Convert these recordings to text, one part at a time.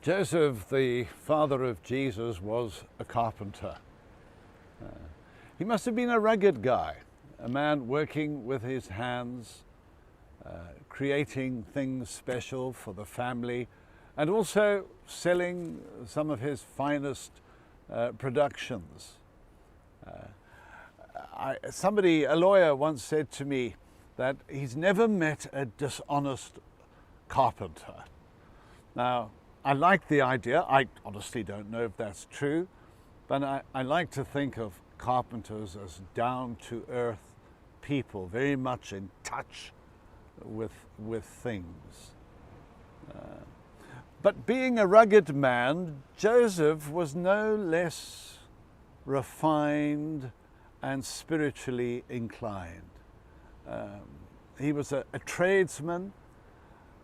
Joseph, the father of Jesus, was a carpenter. He must have been a rugged guy, a man working with his hands, creating things special for the family, and also selling some of his finest productions. A lawyer once said to me that he's never met a dishonest carpenter. Now, I like the idea. I honestly don't know if that's true, but I like to think of carpenters as down-to-earth people, very much in touch with things. But being a rugged man, Joseph was no less refined and spiritually inclined. He was a tradesman,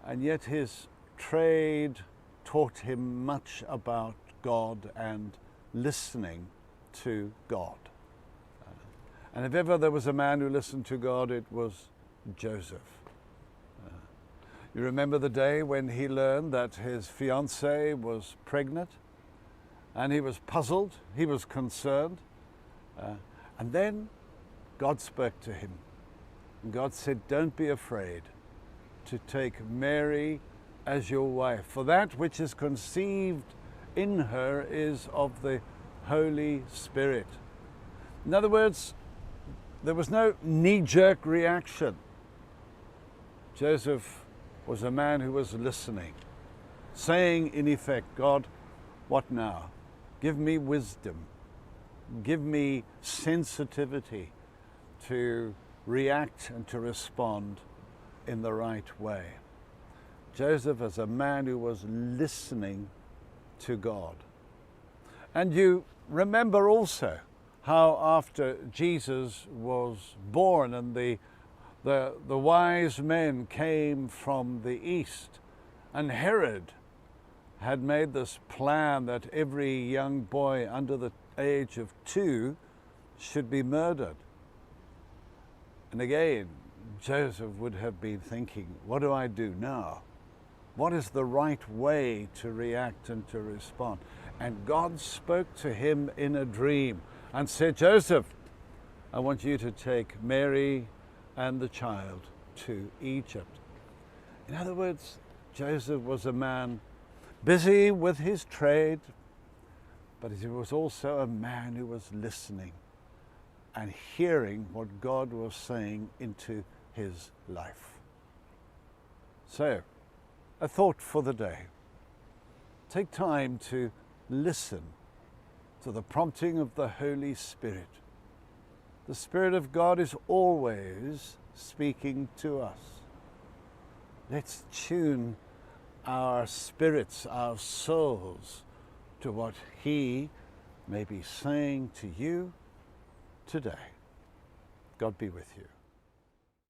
and yet his trade taught him much about God and listening to God. And if ever there was a man who listened to God, it was Joseph. You remember the day when he learned that his fiancée was pregnant, and he was puzzled, he was concerned, and then God spoke to him. And God said, "Don't be afraid to take Mary as your wife, for that which is conceived in her is of the Holy Spirit." In other words, there was no knee-jerk reaction. Joseph was a man who was listening, saying in effect, "God, what now? Give me wisdom. Give me sensitivity to react and to respond in the right way." Joseph as a man who was listening to God. And you remember also how after Jesus was born and the wise men came from the east, and Herod had made this plan that every young boy under the age of 2 should be murdered. And again, Joseph would have been thinking, what do I do now? What is the right way to react and to respond? And God spoke to him in a dream and said, "Joseph, I want you to take Mary and the child to Egypt." In other words, Joseph was a man busy with his trade, but he was also a man who was listening and hearing what God was saying into his life. So, a thought for the day. Take time to listen to the prompting of the Holy Spirit. The Spirit of God is always speaking to us. Let's tune our spirits, our souls, to what He may be saying to you today. God be with you.